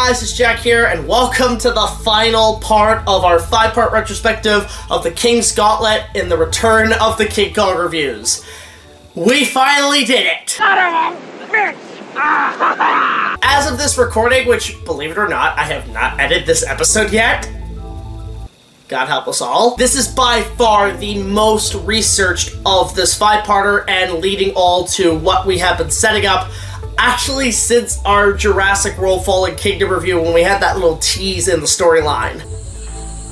guys, it's Jack here, and welcome to the final part of our 5-part retrospective of the King's Gauntlet in the Return of the King Kong reviews. We finally did it! As of this recording, which, believe it or not, I have not edited this episode yet, God help us all, this is by far the most researched of this 5-parter and leading all to what we have been setting up actually since our Jurassic World Fallen Kingdom review when we had that little tease in the storyline.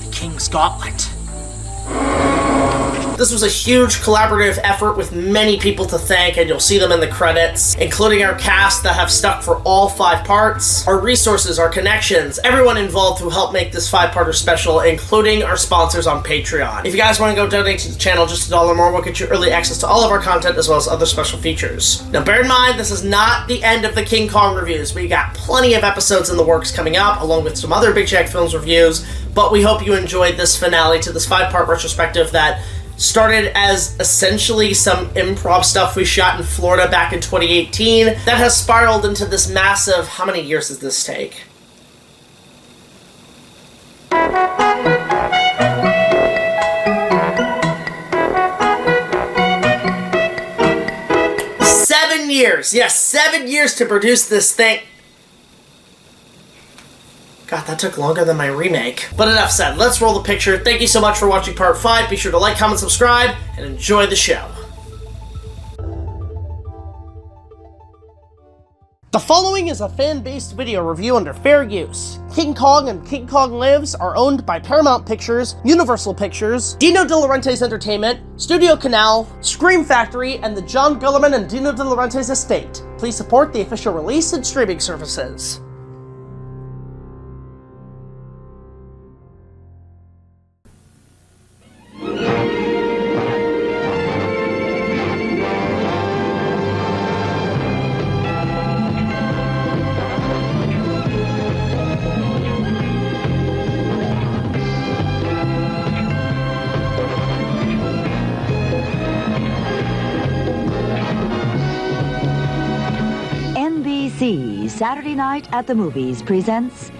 The King's Gauntlet. This was a huge collaborative effort with many people to thank, and you'll see them in the credits, including our cast that have stuck for all 5 parts, our resources, our connections, everyone involved who helped make this 5-parter special, including our sponsors on Patreon. If you guys want to go donate to the channel, just $1 more will get you early access to all of our content as well as other special features. Now bear in mind, this is not the end of the King Kong reviews. We got plenty of episodes in the works coming up, along with some other BigJackFilms reviews, but we hope you enjoyed this finale to this 5-part retrospective that started as essentially some improv stuff we shot in Florida back in 2018 that has spiraled into this massive, how many years does this take? Seven years! Yes, 7 years to produce this thing. God, that took longer than my remake. But enough said, let's roll the picture. Thank you so much for watching part 5. Be sure to like, comment, subscribe, and enjoy the show. The following is a fan-based video review under fair use. King Kong and King Kong Lives are owned by Paramount Pictures, Universal Pictures, Dino De Laurentiis Entertainment, Studio Canal, Scream Factory, and the John Gullerman and Dino De Laurentiis estate. Please support the official release and streaming services. NBC Saturday Night at the Movies presents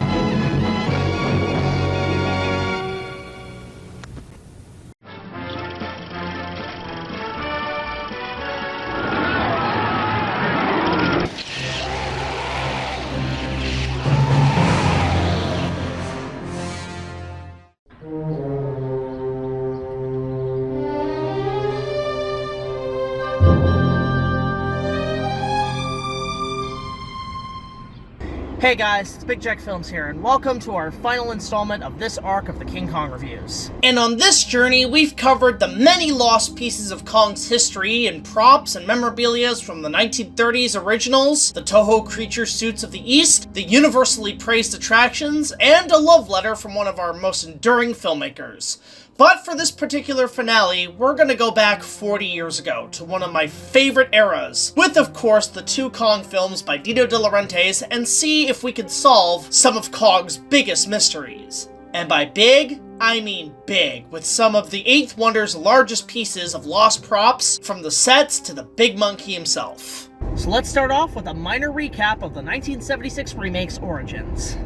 Hey guys, it's BigJackFilms here, and welcome to our final installment of this arc of the King Kong reviews. And on this journey, we've covered the many lost pieces of Kong's history and props and memorabilia from the 1930s originals, the Toho creature suits of the East, the universally praised attractions, and a love letter from one of our most enduring filmmakers. But for this particular finale, we're gonna go back 40 years ago to one of my favorite eras, with of course the 2 Kong films by Dino De Laurentiis, and see if we can solve some of Kong's biggest mysteries. And by big, I mean big, with some of the 8th Wonder's largest pieces of lost props, from the sets to the big monkey himself. So let's start off with a minor recap of the 1976 remake's origins.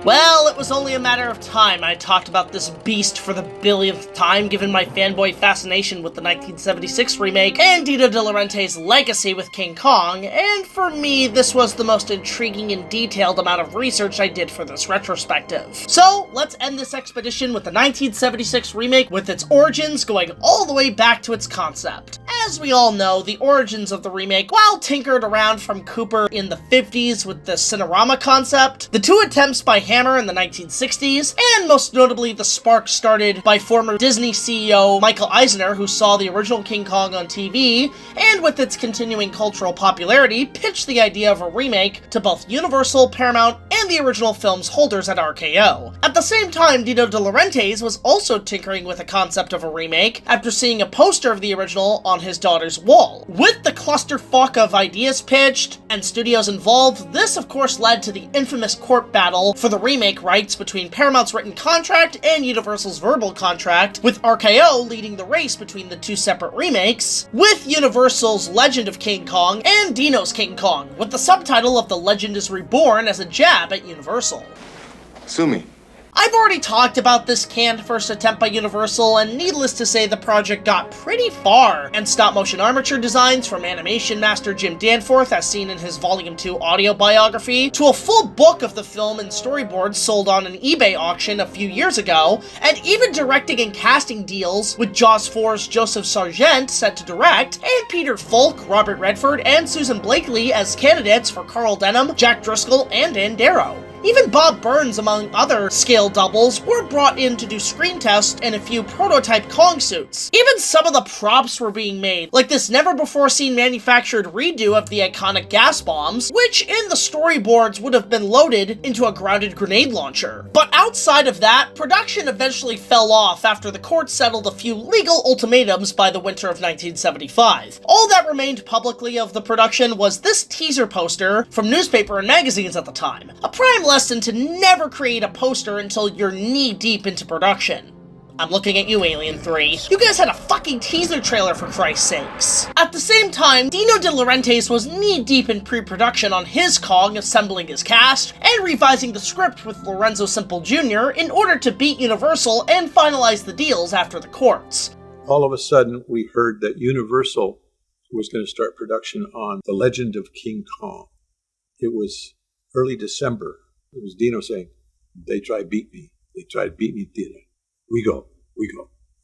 Well, it was only a matter of time I talked about this beast for the billionth time, given my fanboy fascination with the 1976 remake and Dino De Laurentiis' legacy with King Kong, and for me, this was the most intriguing and detailed amount of research I did for this retrospective. So, let's end this expedition with the 1976 remake, with its origins going all the way back to its concept. As we all know, the origins of the remake, while tinkered around from Cooper in the 50s with the Cinerama concept, the 2 attempts by Hammer in the 1960s, and most notably the spark started by former Disney CEO Michael Eisner, who saw the original King Kong on TV, and with its continuing cultural popularity, pitched the idea of a remake to both Universal, Paramount, and the original film's holders at RKO. At the same time, Dino De Laurentiis was also tinkering with the concept of a remake after seeing a poster of the original on his his daughter's wall. With the clusterfuck of ideas pitched and studios involved, this of course led to the infamous court battle for the remake rights between Paramount's written contract and Universal's verbal contract, with RKO leading the race between the two separate remakes, with Universal's Legend of King Kong and Dino's King Kong, with the subtitle of The Legend is Reborn as a jab at Universal. Sue me. I've already talked about this canned first attempt by Universal, and needless to say the project got pretty far, and stop-motion armature designs from animation master Jim Danforth, as seen in his Volume 2 audio biography, to a full book of the film and storyboards sold on an eBay auction a few years ago, and even directing and casting deals with Jaws 4's Joseph Sargent set to direct, and Peter Falk, Robert Redford, and Susan Blakely as candidates for Carl Denham, Jack Driscoll, and Dan Darrow. Even Bob Burns, among other scale doubles, were brought in to do screen tests and a few prototype Kong suits. Even some of the props were being made, like this never-before-seen manufactured redo of the iconic gas bombs, which in the storyboards would have been loaded into a grounded grenade launcher. But outside of that, production eventually fell off after the court settled a few legal ultimatums by the winter of 1975. All that remained publicly of the production was this teaser poster from newspaper and magazines at the time. A prime lesson to never create a poster until you're knee-deep into production. I'm looking at you, Alien 3. You guys had a fucking teaser trailer, for Christ's sakes. At the same time, Dino De Laurentiis was knee-deep in pre-production on his Kong, assembling his cast, and revising the script with Lorenzo Simple Jr. in order to beat Universal and finalize the deals after the courts. All of a sudden, we heard that Universal was going to start production on The Legend of King Kong. It was early December. It was Dino saying, they try to beat me. They try to beat me, Dino. We go.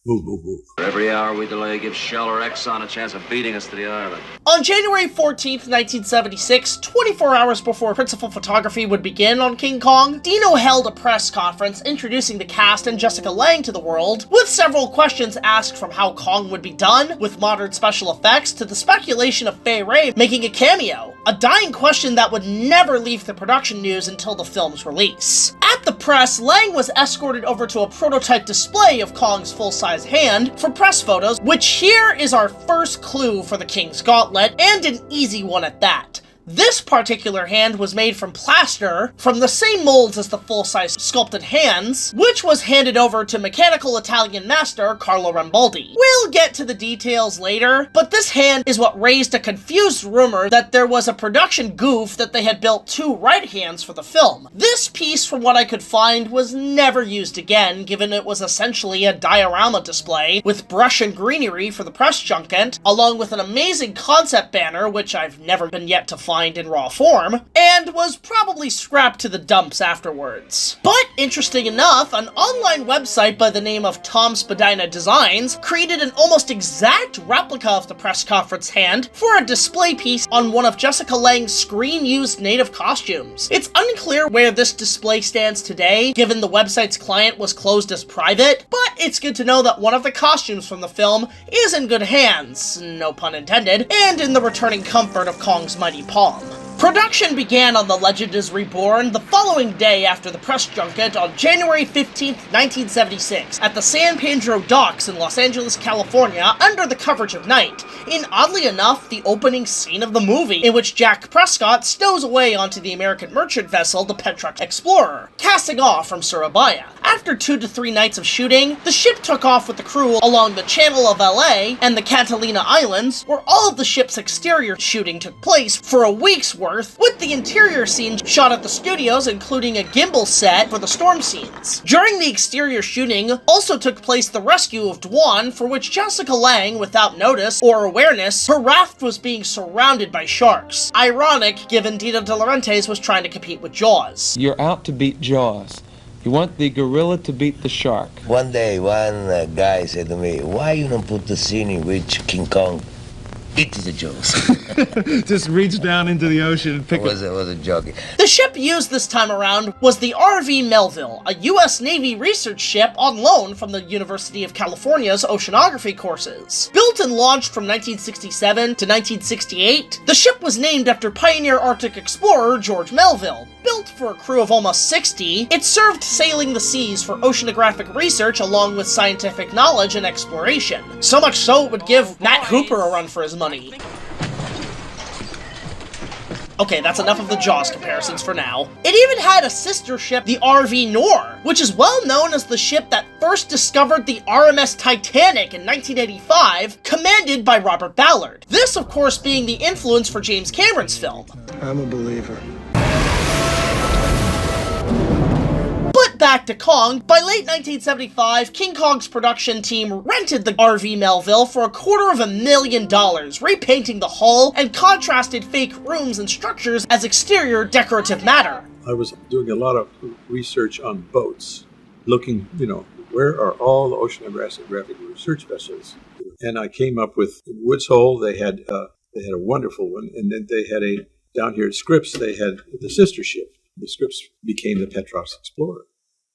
Move, move, move. Every hour we delay gives Shell or Exxon a chance of beating us to the island. On January 14th, 1976, 24 hours before principal photography would begin on King Kong, Dino held a press conference introducing the cast and Jessica Lange to the world, with several questions asked from how Kong would be done, with modern special effects, to the speculation of Fay Wray making a cameo, a dying question that would never leave the production news until the film's release. At the press, Lange was escorted over to a prototype display of Kong's full-size hand for press photos, which here is our first clue for the King's Gauntlet, and an easy one at that. This particular hand was made from plaster, from the same molds as the full-size sculpted hands, which was handed over to mechanical Italian master Carlo Rambaldi. We'll get to the details later, but this hand is what raised a confused rumor that there was a production goof that they had built two right hands for the film. This piece, from what I could find, was never used again, given it was essentially a diorama display with brush and greenery for the press junket, along with an amazing concept banner, which I've never been yet to find in raw form, and was probably scrapped to the dumps afterwards. But interesting enough, an online website by the name of Tom Spadina Designs created an almost exact replica of the press conference hand for a display piece on one of Jessica Lange's screen-used native costumes. It's unclear where this display stands today, given the website's client was closed as private, but it's good to know that one of the costumes from the film is in good hands, no pun intended, and in the returning comfort of Kong's mighty palm. Production began on The Legend is Reborn the following day after the press junket on January 15, 1976, at the San Pedro Docks in Los Angeles, California, under the coverage of night, in, oddly enough, the opening scene of the movie, in which Jack Prescott stows away onto the American merchant vessel, the Petrox Explorer, casting off from Surabaya. After 2 to 3 nights of shooting, the ship took off with the crew along the Channel of LA and the Catalina Islands, where all of the ship's exterior shooting took place for a week's worth, with the interior scenes shot at the studios, including a gimbal set for the storm scenes. During the exterior shooting also took place the rescue of Dwan, for which Jessica Lange, without notice or awareness, her raft was being surrounded by sharks. Ironic, given Dino De Laurentiis was trying to compete with Jaws. You're out to beat Jaws. You want the gorilla to beat the shark. One day, one guy said to me, why you don't put the scene in which King Kong eats the Jaws? Just reach down into the ocean and pick it. Was a joke. The ship used this time around was the RV Melville, a U.S. Navy research ship on loan from the University of California's oceanography courses. Built and launched from 1967 to 1968, the ship was named after pioneer Arctic explorer George Melville. Built for a crew of almost 60, it served sailing the seas for oceanographic research along with scientific knowledge and exploration. So much so it would give Matt Hooper a run for his money. Okay, that's enough of the Jaws comparisons for now. It even had a sister ship, the RV Nor, which is well known as the ship that first discovered the RMS Titanic in 1985, commanded by Robert Ballard. This, of course, being the influence for James Cameron's film. I'm a believer. But back to Kong, by late 1975, King Kong's production team rented the RV Melville for $250,000, repainting the hull and contrasted fake rooms and structures as exterior decorative matter. I was doing a lot of research on boats, looking, where are all the oceanographic research vessels? And I came up with Woods Hole. They had a wonderful one, and then they had down here at Scripps, they had the sister ship. The Scripps became the Petrox Explorer.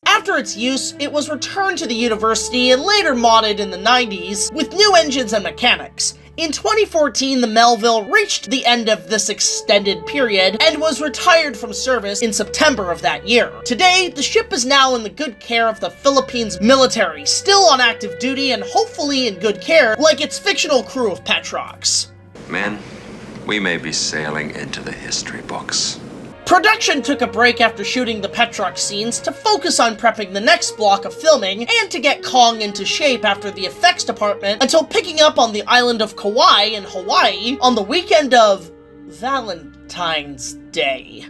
After its use, it was returned to the university and later modded in the 90s with new engines and mechanics. In 2014, the Melville reached the end of this extended period and was retired from service in September of that year. Today, the ship is now in the good care of the Philippines military, still on active duty and hopefully in good care, like its fictional crew of Petrox. Men, we may be sailing into the history books. Production took a break after shooting the Petrox scenes to focus on prepping the next block of filming and to get Kong into shape after the effects department until picking up on the island of Kauai in Hawaii on the weekend of Valentine's Day.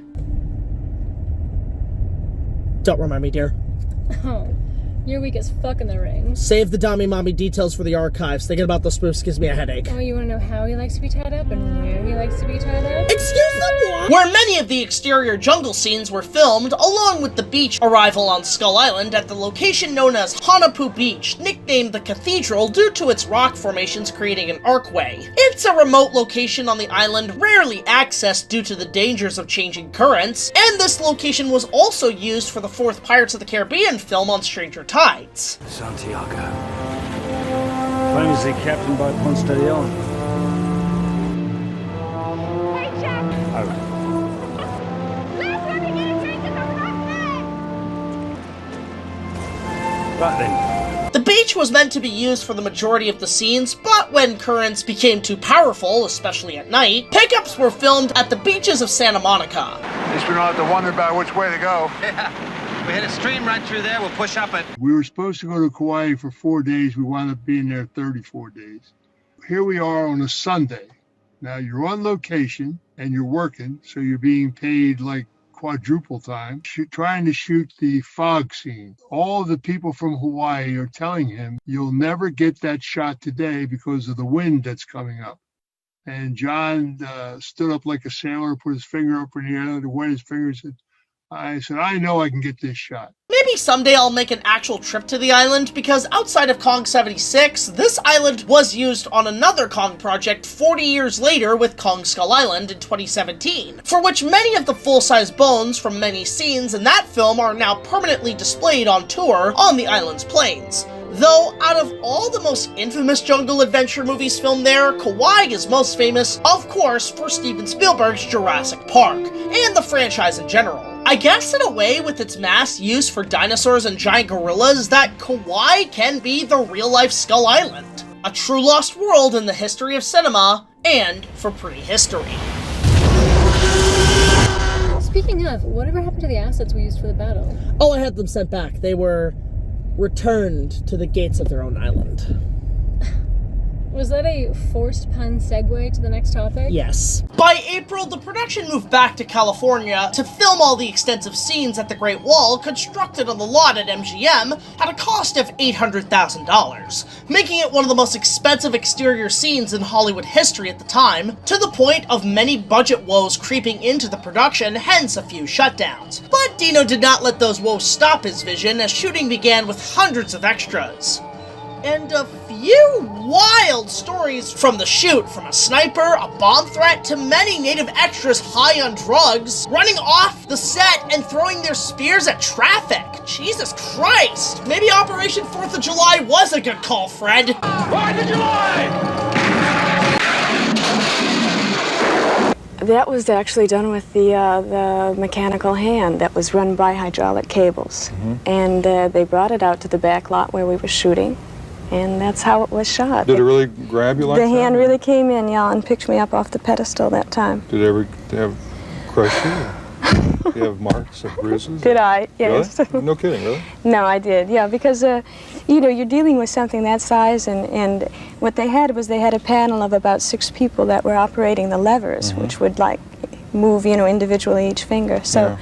Don't remind me, dear. Oh, you're weak as fuck in the ring. Save the Dami Mommy details for the archives. Thinking about those spoofs gives me a headache. Oh, you wanna know how he likes to be tied up and where he likes to be tied up? Excuse the what? Where many of the exterior jungle scenes were filmed, along with the beach arrival on Skull Island at the location known as Hanapu Beach, nicknamed the Cathedral due to its rock formations creating an archway. It's a remote location on the island, rarely accessed due to the dangers of changing currents, and this location was also used for the fourth Pirates of the Caribbean film on Stranger Tides. Santiago, famously captained by Ponce de Leon. Hey, Jack! All right. Last time you get a drink is a rough Right then. The beach was meant to be used for the majority of the scenes, but when currents became too powerful, especially at night, pickups were filmed at the beaches of Santa Monica. At least we don't have to wonder about which way to go. Yeah. We hit a stream right through there, we'll push up it. We were supposed to go to Kauai for 4 days. We wound up being there 34 days. Here we are on a Sunday. Now you're on location and you're working, so you're being paid like quadruple time, trying to shoot the fog scene. All the people from Hawaii are telling him, you'll never get that shot today because of the wind that's coming up. And John stood up like a sailor, put his finger up in the air, to wet his fingers, and I said, I know I can get this shot. Maybe someday I'll make an actual trip to the island, because outside of Kong 76, this island was used on another Kong project 40 years later with Kong Skull Island in 2017, for which many of the full-size bones from many scenes in that film are now permanently displayed on tour on the island's plains. Though, out of all the most infamous jungle adventure movies filmed there, Kauai is most famous, of course, for Steven Spielberg's Jurassic Park, and the franchise in general. I guess in a way, with its mass use for dinosaurs and giant gorillas, that Kauai can be the real-life Skull Island. A true lost world in the history of cinema, and for prehistory. Speaking of, whatever happened to the assets we used for the battle? Oh, I had them sent back. They were returned to the gates of their own island. Was that a forced pun segue to the next topic? Yes. By April, the production moved back to California to film all the extensive scenes at the Great Wall constructed on the lot at MGM at a cost of $800,000, making it one of the most expensive exterior scenes in Hollywood history at the time, to the point of many budget woes creeping into the production, hence a few shutdowns. But Dino did not let those woes stop his vision, as shooting began with hundreds of extras. And a few wild stories from the shoot, from a sniper, a bomb threat, to many native extras high on drugs, running off the set and throwing their spears at traffic. Jesus Christ! Maybe Operation 4th of July was a good call, Fred. 4th of July! That was actually done with the mechanical hand that was run by hydraulic cables. And they brought it out to the back lot where we were shooting, and that's how it was shot. Did it really grab you like that? The hand really came in, yeah, and picked me up off the pedestal that time. Did it ever have crushed you? Did you have marks or bruises? Did I? Yes. Really? No kidding, really? No, I did, yeah, because, you know, you're dealing with something that size, and what they had was they had a panel of about 6 people that were operating the levers, which would, like, move, you know, individually each finger. So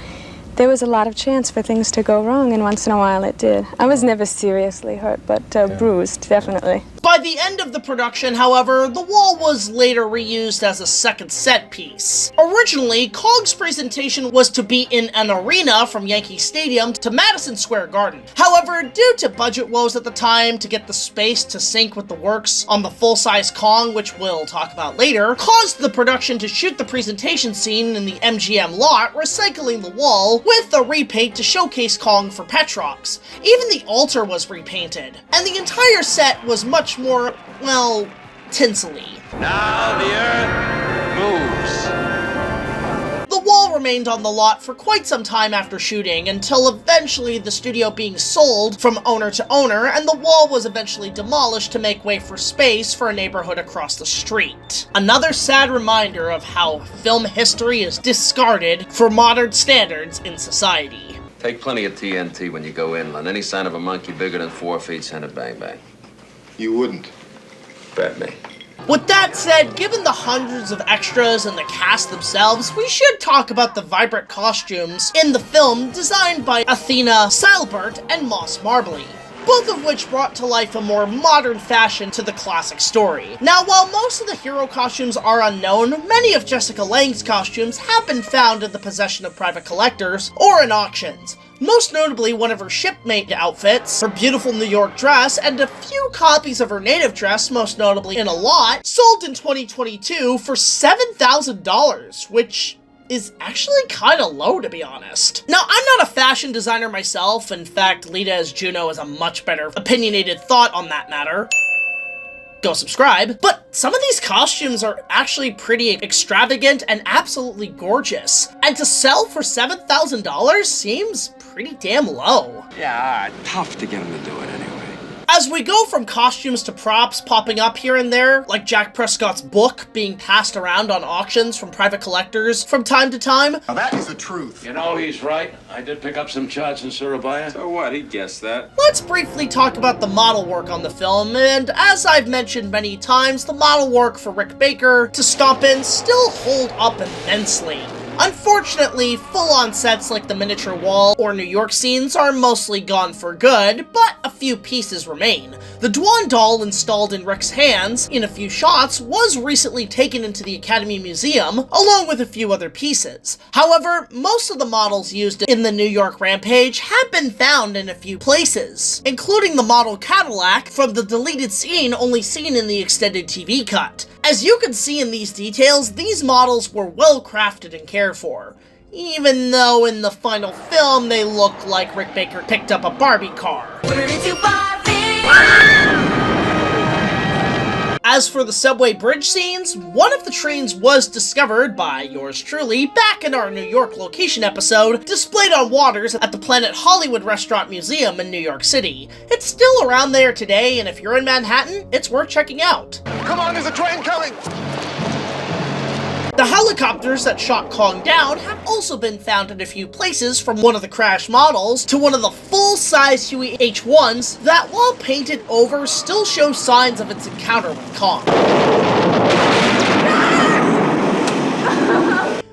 there was a lot of chance for things to go wrong, and once in a while it did. I was never seriously hurt, but bruised, definitely. By the end of the production, however, the wall was later reused as a second set piece. Originally, Kong's presentation was to be in an arena from Yankee Stadium to Madison Square Garden. However, due to budget woes at the time to get the space to sync with the works on the full-size Kong, which we'll talk about later, caused the production to shoot the presentation scene in the MGM lot, recycling the wall with a repaint to showcase Kong for Petrox. Even the altar was repainted, and the entire set was much more, well, tinsely. Now the earth moves. The wall remained on the lot for quite some time after shooting, until eventually the studio being sold from owner to owner, and the wall was eventually demolished to make way for space for a neighborhood across the street. Another sad reminder of how film history is discarded for modern standards in society. Take plenty of TNT when you go inland. Any sign of a monkey bigger than 4 feet, send it bang bang. You wouldn't. Bet me. With that said, given the hundreds of extras and the cast themselves, we should talk about the vibrant costumes in the film designed by Athena Seilbert and Moss Marbley, both of which brought to life a more modern fashion to the classic story. Now, while most of the hero costumes are unknown, many of Jessica Lange's costumes have been found in the possession of private collectors or in auctions. Most notably one of her shipmate outfits, her beautiful New York dress, and a few copies of her native dress, most notably in a lot, sold in 2022 for $7,000, which is actually kind of low, to be honest. Now, I'm not a fashion designer myself. In fact, Lita as Juno is a much better opinionated thought on that matter. Go subscribe. But some of these costumes are actually pretty extravagant and absolutely gorgeous. And to sell for $7,000 seems pretty damn low. Yeah, tough to get him to do it anyway. As we go from costumes to props popping up here and there, like Jack Prescott's book being passed around on auctions from private collectors from time to time. Now that is the truth. You know, he's right. I did pick up some charts in Surabaya. So what? He guessed that. Let's briefly talk about the model work on the film, and as I've mentioned many times, the model work for Rick Baker to stomp in still hold up immensely. Unfortunately, full-on sets like the miniature wall or New York scenes are mostly gone for good, but a few pieces remain. The Dwan doll installed in Rick's hands in a few shots was recently taken into the Academy Museum, along with a few other pieces. However, most of the models used in the New York Rampage have been found in a few places, including the model Cadillac from the deleted scene only seen in the extended TV cut. As you can see in these details, these models were well crafted and cared for, even though in the final film they look like Rick Baker picked up a Barbie car. As for the subway bridge scenes, one of the trains was discovered by yours truly back in our New York location episode, displayed on waters at the Planet Hollywood Restaurant Museum in New York City. It's still around there today, and if you're in Manhattan, it's worth checking out. Come on, there's a train coming! The helicopters that shot Kong down have also been found in a few places, from one of the crash models to one of the full-size Huey H1s that, while painted over, still show signs of its encounter with Kong.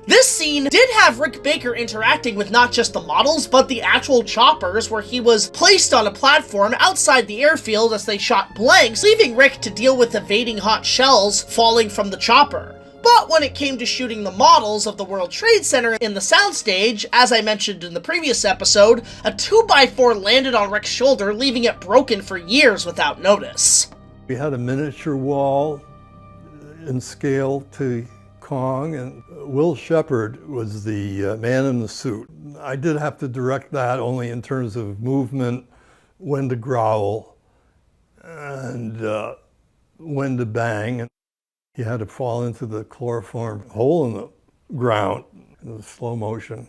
This scene did have Rick Baker interacting with not just the models, but the actual choppers, where he was placed on a platform outside the airfield as they shot blanks, leaving Rick to deal with evading hot shells falling from the chopper. But when it came to shooting the models of the World Trade Center in the soundstage, as I mentioned in the previous episode, a 2x4 landed on Rick's shoulder, leaving it broken for years without notice. We had a miniature wall in scale to Kong, and Will Shepard was the man in the suit. I did have to direct that only in terms of movement, when to growl, and when to bang. He had to fall into the chloroform hole in the ground, the slow motion.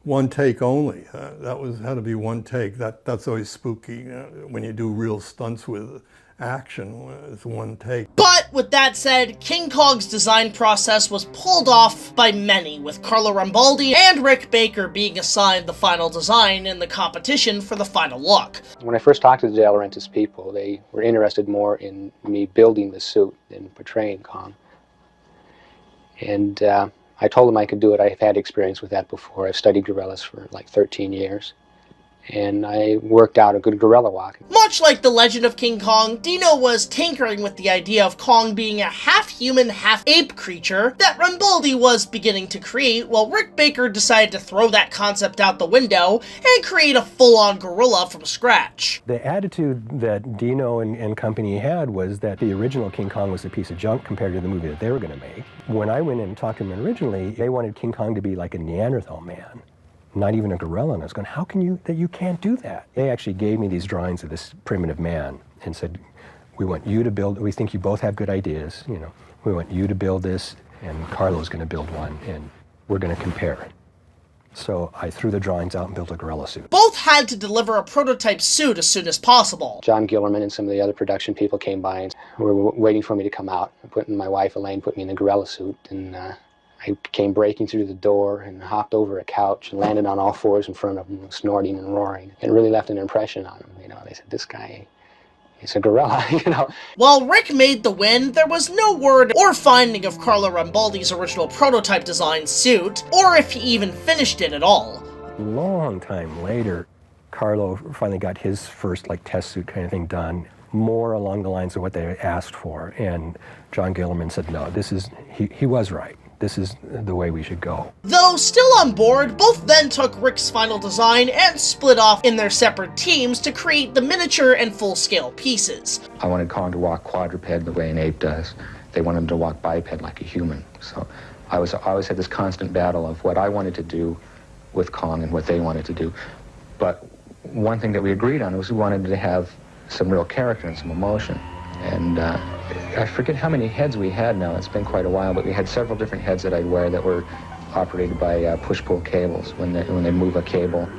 One take only. Had to be one take. That's always spooky when you do real stunts with action. It's one take. But with that said, King Kong's design process was pulled off by many, with Carlo Rambaldi and Rick Baker being assigned the final design in the competition for the final look. When I first talked to the De Laurentiis people, they were interested more in me building the suit than portraying Kong. And I told them I could do it. I've had experience with that before. I've studied gorillas for like 13 years. And I worked out a good gorilla walk. Much like the Legend of King Kong, Dino was tinkering with the idea of Kong being a half-human, half-ape creature that Rambaldi was beginning to create, while Rick Baker decided to throw that concept out the window and create a full-on gorilla from scratch. The attitude that Dino and company had was that the original King Kong was a piece of junk compared to the movie that they were going to make. When I went in and talked to them originally, they wanted King Kong to be like a Neanderthal man. Not even a gorilla, and I was going, how can you can't do that? They actually gave me these drawings of this primitive man and said, we want you to build, we think you both have good ideas, we want you to build this, and Carlo's going to build one, and we're going to compare it. So I threw the drawings out and built a gorilla suit. Both had to deliver a prototype suit as soon as possible. John Gillerman and some of the other production people came by and were waiting for me to come out. My wife Elaine put me in the gorilla suit, and I came breaking through the door and hopped over a couch and landed on all fours in front of them, snorting and roaring. It really left an impression on them. They said, this guy, he's a gorilla, While Rick made the win, there was no word or finding of Carlo Rambaldi's original prototype design suit, or if he even finished it at all. Long time later, Carlo finally got his first test suit kind of thing done, more along the lines of what they asked for. And John Gillerman said, no, he was right. This is the way we should go. Though still on board, both then took Rick's final design and split off in their separate teams to create the miniature and full-scale pieces. I wanted Kong to walk quadruped the way an ape does. They wanted him to walk biped like a human. So I always had this constant battle of what I wanted to do with Kong and what they wanted to do. But one thing that we agreed on was we wanted to have some real character and some emotion. And I forget how many heads we had now. It's been quite a while, but we had several different heads that I'd wear that were operated by push-pull cables. When they move a cable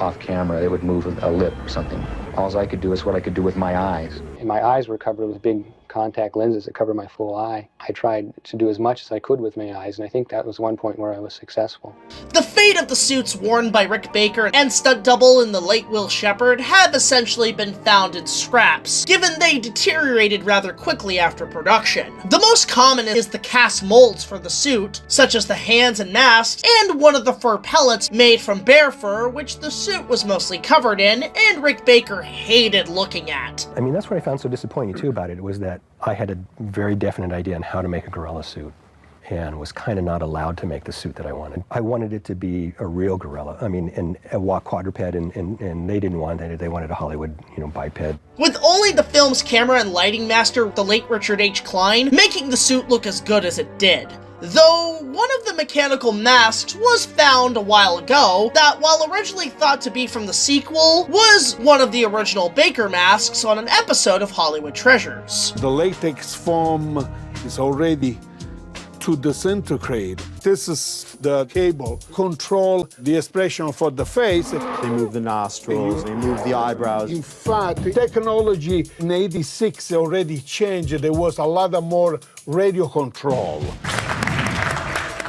off camera, they would move a lip or something. All I could do is what I could do with my eyes. And my eyes were covered with big contact lenses that covered my full eye. I tried to do as much as I could with my eyes, and I think that was one point where I was successful. The fate of the suits worn by Rick Baker and stunt double in the late Will Shepard have essentially been found in scraps, given they deteriorated rather quickly after production. The most common is the cast molds for the suit, such as the hands and masks, and one of the fur pellets made from bear fur, which the suit was mostly covered in, and Rick Baker hated looking at. I mean, that's what I found so disappointing too about it, was that I had a very definite idea on how to make a gorilla suit and was kind of not allowed to make the suit that I wanted. I wanted it to be a real gorilla. I mean, and a walk quadruped, and they didn't want it. They wanted a Hollywood, biped. With only the film's camera and lighting master, the late Richard H. Klein, making the suit look as good as it did. Though one of the mechanical masks was found a while ago that, while originally thought to be from the sequel, was one of the original Baker masks on an episode of Hollywood Treasures. The latex foam is already to disintegrate. This is the cable. Control the expression for the face. They move the nostrils, they move the eyebrows. In fact, technology in '86 already changed. There was a lot more radio control.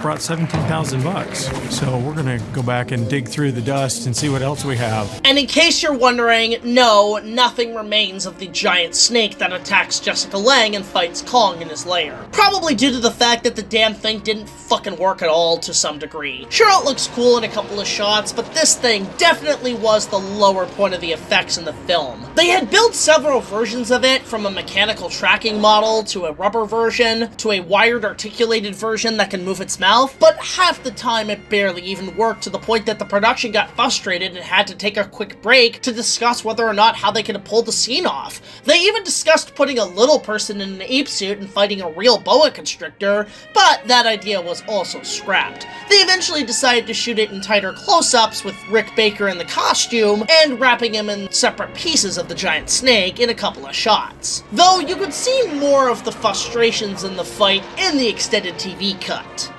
Brought $17,000, so we're gonna go back and dig through the dust and see what else we have. And in case you're wondering, no, nothing remains of the giant snake that attacks Jessica Lange and fights Kong in his lair. Probably due to the fact that the damn thing didn't fucking work at all to some degree. Sure, it looks cool in a couple of shots, but this thing definitely was the lower point of the effects in the film. They had built several versions of it, from a mechanical tracking model to a rubber version to a wired articulated version that can move its mouth, but half the time it barely even worked, to the point that the production got frustrated and had to take a quick break to discuss whether or not how they could have pulled the scene off. They even discussed putting a little person in an ape suit and fighting a real boa constrictor, but that idea was also scrapped. They eventually decided to shoot it in tighter close-ups with Rick Baker in the costume and wrapping him in separate pieces of the giant snake in a couple of shots. Though you could see more of the frustrations in the fight in the extended TV cut.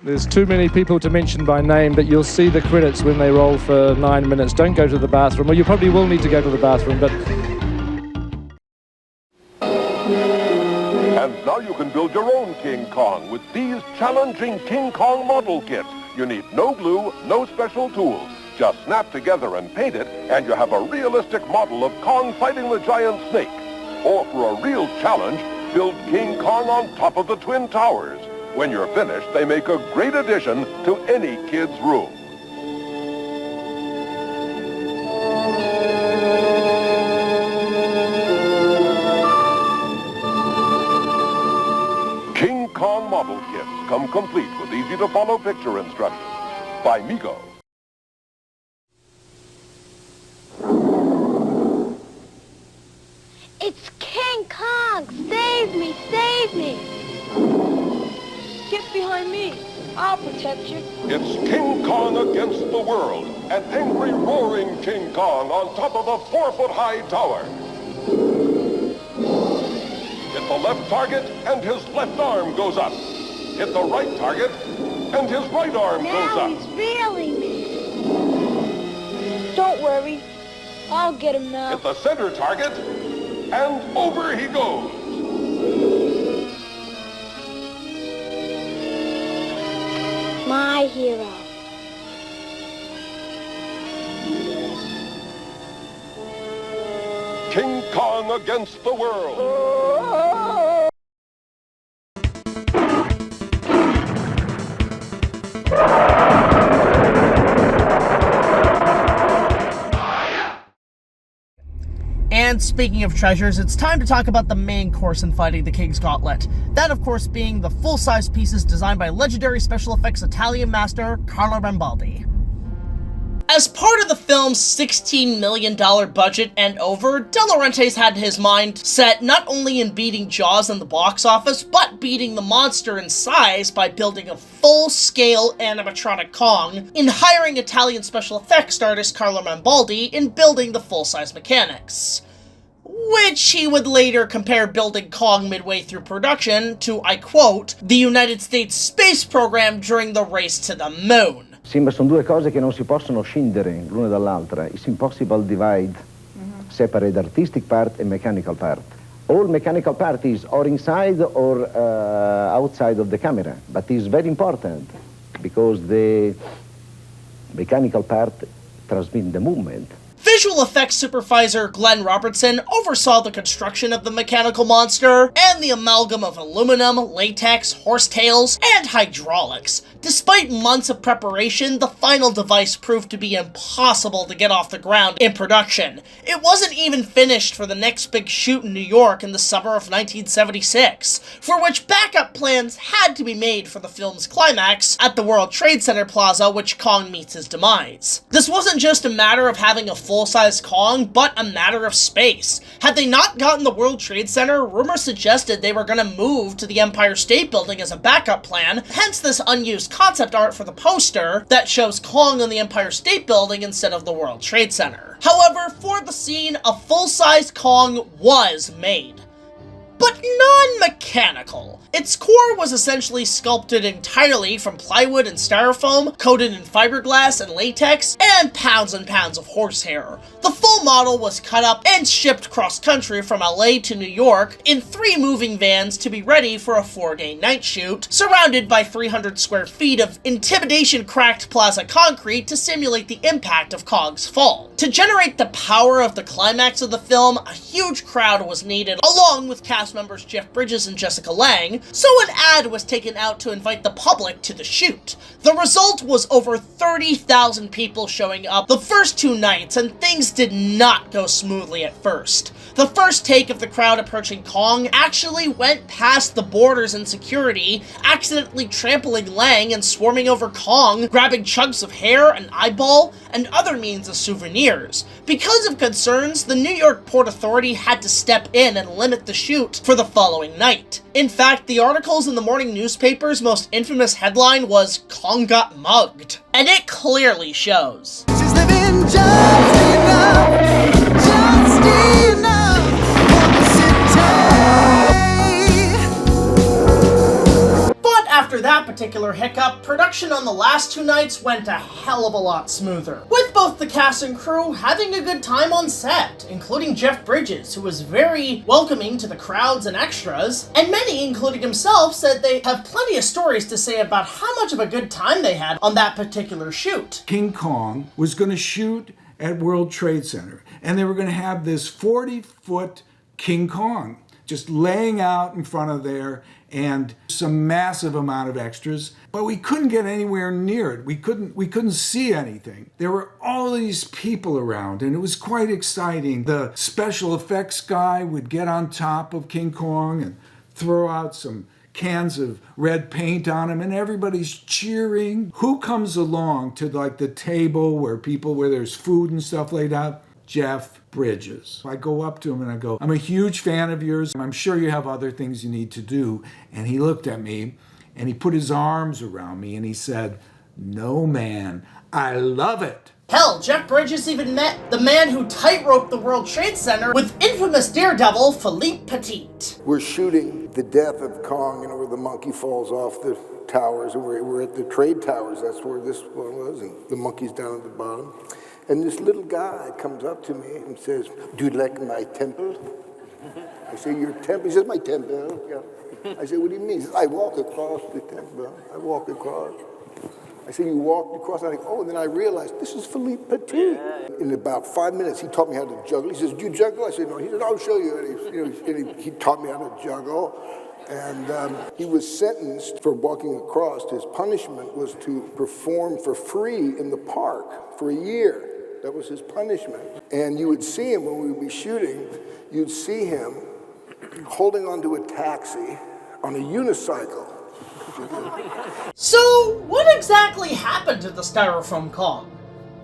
There's too many people to mention by name, but you'll see the credits when they roll for 9 minutes. Don't go to the bathroom, or you probably will need to go to the bathroom, but... And now you can build your own King Kong with these challenging King Kong model kits. You need no glue, no special tools. Just snap together and paint it, and you have a realistic model of Kong fighting the giant snake. Or for a real challenge, build King Kong on top of the Twin Towers. When you're finished, they make a great addition to any kid's room. King Kong model kits come complete with easy-to-follow picture instructions by Mego. It's King Kong! Save me! Save me! Get behind me. I'll protect you. It's King Kong against the world. An angry, roaring King Kong on top of a 4-foot-high tower. Hit the left target, and his left arm goes up. Hit the right target, and his right arm goes up. Now he's reeling me. Don't worry. I'll get him now. Hit the center target, and over he goes. My hero. King Kong against the world. And speaking of treasures, it's time to talk about the main course in fighting the King's Gauntlet. That, of course, being the full-size pieces designed by legendary special effects Italian master Carlo Rambaldi. As part of the film's $16 million budget and over, De Laurentiis had his mind set not only in beating Jaws in the box office, but beating the monster in size by building a full-scale animatronic Kong, in hiring Italian special effects artist Carlo Rambaldi in building the full-size mechanics. Which he would later compare building Kong midway through production to, I quote, the United States space program during the race to the moon. Sembra sono due cose che non si possono scindere l'una dall'altra. It's impossible divide, separate artistic part and mechanical part. All mechanical part is or inside or outside of the camera, but it's very important because the mechanical part transmits the movement. Visual effects supervisor Glenn Robertson oversaw the construction of the mechanical monster and the amalgam of aluminum, latex, horsetails, and hydraulics. Despite months of preparation, the final device proved to be impossible to get off the ground in production. It wasn't even finished for the next big shoot in New York in the summer of 1976, for which backup plans had to be made for the film's climax at the World Trade Center Plaza, which Kong meets his demise. This wasn't just a matter of having a full-size Kong, but a matter of space. Had they not gotten the World Trade Center, rumors suggested they were going to move to the Empire State Building as a backup plan, hence this unused concept art for the poster that shows Kong on the Empire State Building instead of the World Trade Center. However, for the scene, a full-size Kong was made, but non-mechanical. Its core was essentially sculpted entirely from plywood and styrofoam, coated in fiberglass and latex, and pounds of horsehair. The full model was cut up and shipped cross-country from LA to New York in 3 moving vans to be ready for a 4-day night shoot, surrounded by 300 square feet of intimidation-cracked plaza concrete to simulate the impact of Kong's fall. To generate the power of the climax of the film, a huge crowd was needed, along with cast members Jeff Bridges and Jessica Lange, so an ad was taken out to invite the public to the shoot. The result was over 30,000 people showing up the first 2 nights, and things did not go smoothly at first. The first take of the crowd approaching Kong actually went past the borders and security, accidentally trampling Lang and swarming over Kong, grabbing chunks of hair, an eyeball, and other means of souvenirs. Because of concerns, the New York Port Authority had to step in and limit the shoot for the following night. In fact, the articles in the morning newspaper's most infamous headline was "Kong got mugged," and it clearly shows. She's living just enough for the city. But after that particular hiccup, production on the last 2 nights went a hell of a lot smoother, with both the cast and crew having a good time on set, including Jeff Bridges, who was very welcoming to the crowds and extras, and many, including himself, said they have plenty of stories to say about how much of a good time they had on that particular shoot. King Kong was going to shoot at World Trade Center, and they were going to have this 40-foot King Kong just laying out in front of there, and some massive amount of extras, but we couldn't get anywhere near it. We couldn't see anything. There were all these people around, and it was quite exciting. The special effects guy would get on top of King Kong and throw out some cans of red paint on him, and everybody's cheering. Who comes along to like the table where there's food and stuff laid out? Jeff Bridges. I go up to him and I go, I'm a huge fan of yours. I'm sure you have other things you need to do. And he looked at me and he put his arms around me and he said, no, man, I love it. Hell, Jeff Bridges even met the man who tightrope the World Trade Center with infamous daredevil Philippe Petit. We're shooting the death of Kong, where the monkey falls off the towers, and we're at the trade towers. That's where this one was, and the monkey's down at the bottom. And this little guy comes up to me and says, do you like my temple? I say, your temple? He says, my temple. Yeah. I say, what do you mean? He says, I walk across the temple. I walk across. I said, you walked across? I think, oh, and then I realized, this is Philippe Petit. In about 5 minutes, he taught me how to juggle. He says, do you juggle? I said, no. He said, I'll show you. And he taught me how to juggle. And he was sentenced for walking across. His punishment was to perform for free in the park for a year. That was his punishment. And you would see him when we would be shooting, you'd see him holding onto a taxi on a unicycle. So, what exactly happened to the Styrofoam Kong?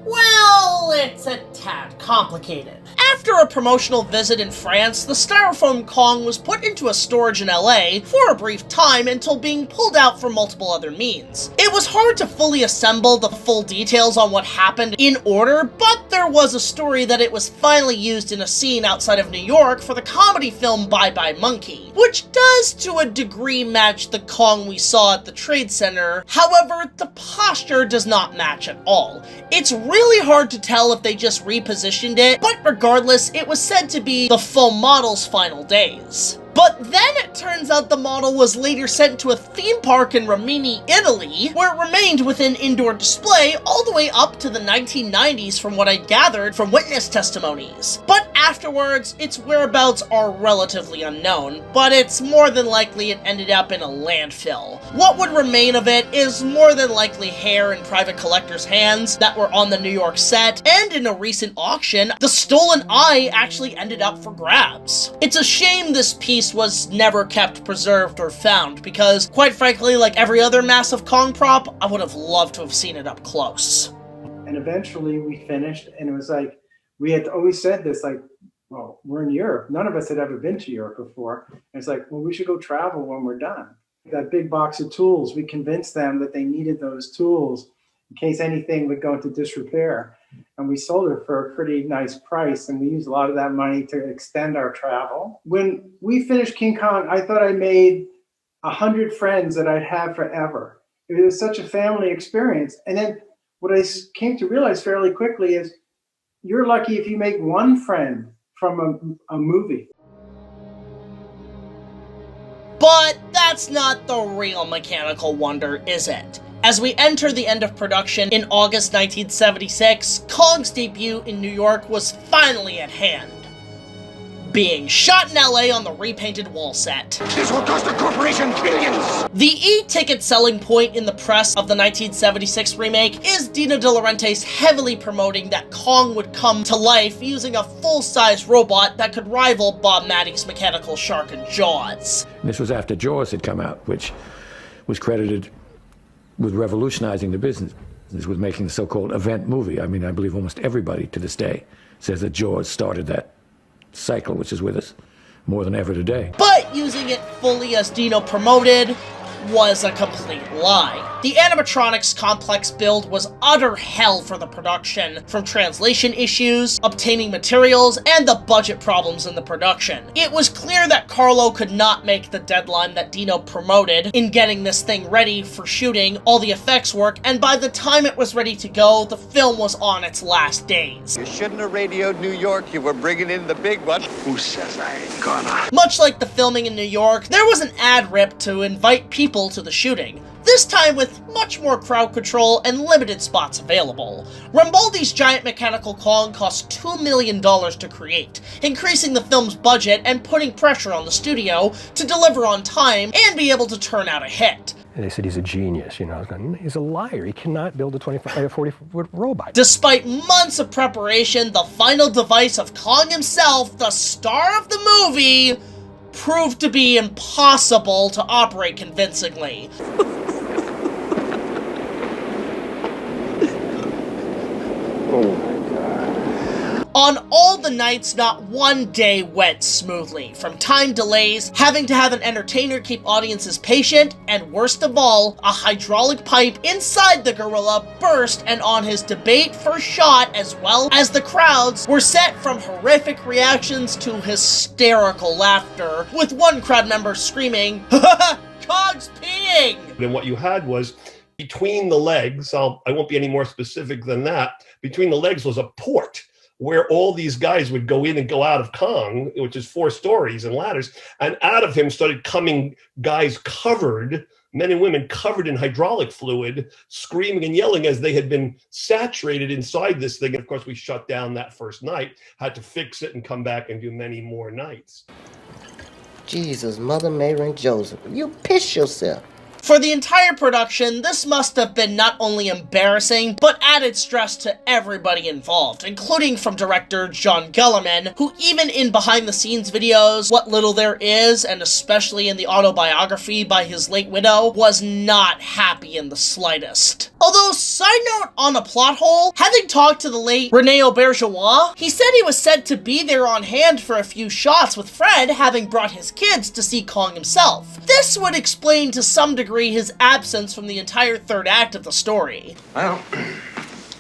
Well, it's a tad complicated. After a promotional visit in France, the Styrofoam Kong was put into a storage in LA for a brief time until being pulled out for multiple other means. It was hard to fully assemble the full details on what happened in order, but there was a story that it was finally used in a scene outside of New York for the comedy film Bye Bye Monkey, which does to a degree match the Kong we saw at the Trade Center. However, the posture does not match at all. It's really hard to tell if they just repositioned it, but regardless, it was said to be the full model's final days. But then it turns out the model was later sent to a theme park in Rimini, Italy, where it remained within indoor display all the way up to the 1990s from what I gathered from witness testimonies. But afterwards, its whereabouts are relatively unknown, but it's more than likely it ended up in a landfill. What would remain of it is more than likely hair in private collectors' hands that were on the New York set, and in a recent auction, the stolen eye actually ended up for grabs. It's a shame this piece was never kept preserved or found, because quite frankly, like every other massive Kong prop, I would have loved to have seen it up close. And eventually we finished, and it was like, we had always said this, like, well, we're in Europe. None of us had ever been to Europe before. And it's like, well, we should go travel when we're done. That big box of tools, we convinced them that they needed those tools in case anything would go into disrepair. And we sold it for a pretty nice price, and we used a lot of that money to extend our travel. When we finished King Kong, I thought I made 100 friends that I'd have forever. It was such a family experience. And then what I came to realize fairly quickly is you're lucky if you make one friend from a movie. But that's not the real mechanical wonder, is it? As we enter the end of production in August 1976, Kong's debut in New York was finally at hand. Being shot in LA on the repainted wall set. This will cost the corporation billions! The e-ticket selling point in the press of the 1976 remake is Dino De Laurentiis heavily promoting that Kong would come to life using a full-size robot that could rival Bob Matty's mechanical shark in Jaws. This was after Jaws had come out, which was credited with revolutionizing the business. This was making the so-called event movie. I mean, I believe almost everybody to this day says that Jaws started that cycle, which is with us more than ever today. But using it fully as Dino promoted was a complete lie. The animatronics complex build was utter hell for the production, from translation issues, obtaining materials, and the budget problems in the production. It was clear that Carlo could not make the deadline that Dino promoted in getting this thing ready for shooting all the effects work, and by the time it was ready to go, the film was on its last days. You shouldn't have radioed New York. You were bringing in the big one. Who says I ain't gonna? Much like the filming in New York, there was an ad rip to invite people to the shooting, this time with much more crowd control and limited spots available. Rambaldi's giant mechanical Kong cost $2 million to create, increasing the film's budget and putting pressure on the studio to deliver on time and be able to turn out a hit. And they said he's a genius, you know. I was going, he's a liar. He cannot build a 40-foot robot. Despite months of preparation, the final device of Kong himself, the star of the movie, proved to be impossible to operate convincingly. On all the nights, not one day went smoothly, from time delays, having to have an entertainer keep audiences patient, and worst of all, a hydraulic pipe inside the gorilla burst, and on his debate for shot, as well as the crowds, were set from horrific reactions to hysterical laughter, with one crowd member screaming, "Kong's peeing!" And what you had was, between the legs, I won't be any more specific than that, between the legs was a port, where all these guys would go in and go out of Kong, which is 4 stories and ladders, and out of him started coming guys covered, men and women covered in hydraulic fluid, screaming and yelling as they had been saturated inside this thing. And of course, we shut down that first night, had to fix it and come back and do many more nights. Jesus, Mother Mary and Joseph, you piss yourself. For the entire production, this must have been not only embarrassing, but added stress to everybody involved, including from director John Gullerman, who even in behind-the-scenes videos, What Little There Is, and especially in the autobiography by his late widow, was not happy in the slightest. Although, side note on a plot hole, having talked to the late René Auberjonois, he said he was said to be there on hand for a few shots with Fred, having brought his kids to see Kong himself. This would explain to some degree his absence from the entire third act of the story. Well,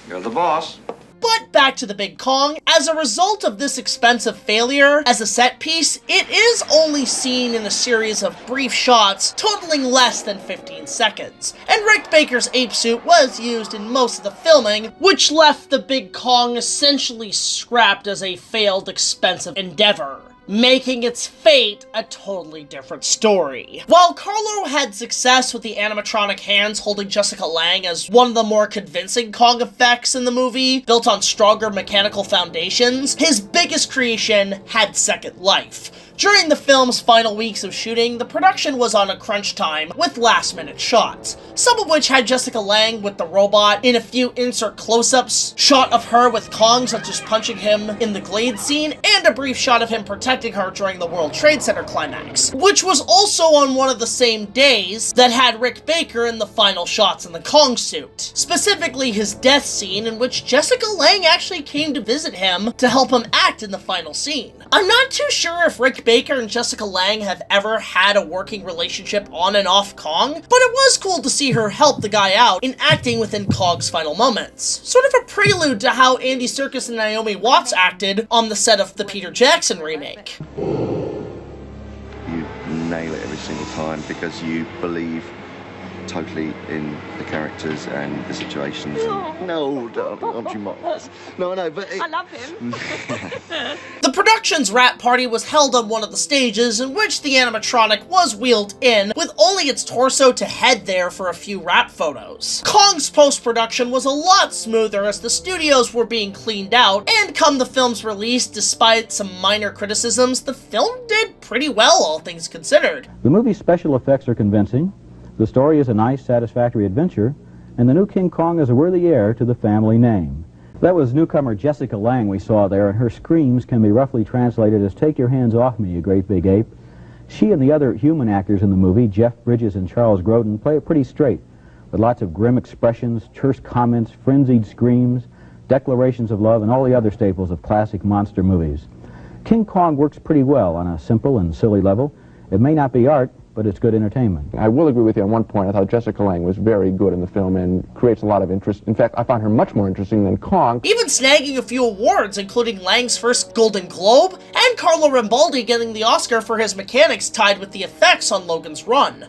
you're the boss. But back to the Big Kong, as a result of this expensive failure as a set piece, it is only seen in a series of brief shots totaling less than 15 seconds, and Rick Baker's ape suit was used in most of the filming, which left the Big Kong essentially scrapped as a failed expensive endeavor, making its fate a totally different story. While Carlo had success with the animatronic hands holding Jessica Lange as one of the more convincing Kong effects in the movie, built on stronger mechanical foundations, his biggest creation had second life. During the film's final weeks of shooting, the production was on a crunch time with last-minute shots, some of which had Jessica Lange with the robot in a few insert close-ups, shot of her with Kong such as punching him in the Glade scene, and a brief shot of him protecting her during the World Trade Center climax, which was also on one of the same days that had Rick Baker in the final shots in the Kong suit. Specifically his death scene, in which Jessica Lange actually came to visit him to help him act in the final scene. I'm not too sure if Rick Baker and Jessica Lange have ever had a working relationship on and off Kong, but it was cool to see her help the guy out in acting within Kong's final moments. Sort of a prelude to how Andy Serkis and Naomi Watts acted on the set of the Peter Jackson remake. You nail it every single time because you believe totally in the characters and the situations. No, darling, aren't you, Mark? No, I know, but... I love him. The production's wrap party was held on one of the stages in which the animatronic was wheeled in, with only its torso to head there for a few wrap photos. Kong's post-production was a lot smoother as the studios were being cleaned out, and come the film's release, despite some minor criticisms, the film did pretty well, all things considered. The movie's special effects are convincing. The story is a nice, satisfactory adventure, and the new King Kong is a worthy heir to the family name. That was newcomer Jessica Lange we saw there, and her screams can be roughly translated as, "Take your hands off me, you great big ape." She and the other human actors in the movie, Jeff Bridges and Charles Grodin, play it pretty straight, with lots of grim expressions, terse comments, frenzied screams, declarations of love, and all the other staples of classic monster movies. King Kong works pretty well on a simple and silly level. It may not be art, but but it's good entertainment. I will agree with you on one point. I thought Jessica Lange was very good in the film and creates a lot of interest. In fact, I found her much more interesting than Kong. Even snagging a few awards, including Lange's first Golden Globe, and Carlo Rambaldi getting the Oscar for his mechanics tied with the effects on Logan's Run.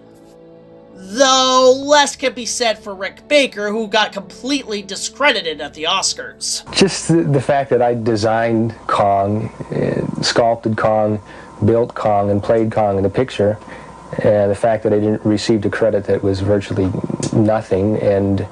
Though, less can be said for Rick Baker, who got completely discredited at the Oscars. Just the fact that I designed Kong, sculpted Kong, built Kong, and played Kong in the picture, and the fact that I didn't receive the credit that was virtually nothing, and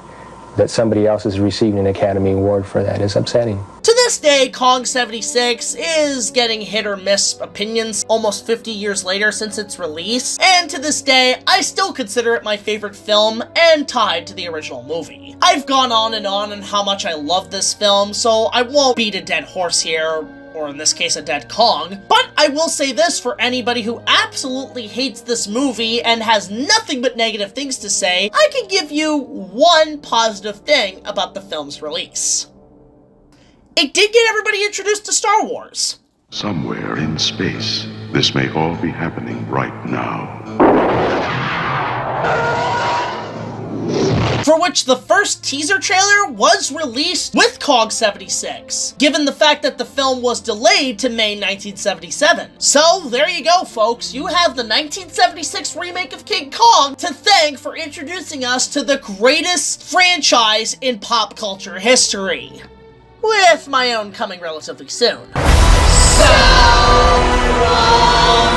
that somebody else is receiving an Academy Award for that is upsetting. To this day, Kong 76 is getting hit or miss opinions almost 50 years later since its release, and to this day, I still consider it my favorite film and tied to the original movie. I've gone on how much I love this film, so I won't beat a dead horse here, or in this case a dead Kong, but I will say this for anybody who absolutely hates this movie and has nothing but negative things to say, I can give you one positive thing about the film's release. It did get everybody introduced to Star Wars. Somewhere in space, this may all be happening right now. For which the first teaser trailer was released with Kong 76, given the fact that the film was delayed to May 1977. So there you go, folks, you have the 1976 remake of King Kong to thank for introducing us to the greatest franchise in pop culture history. With my own coming relatively soon. So long!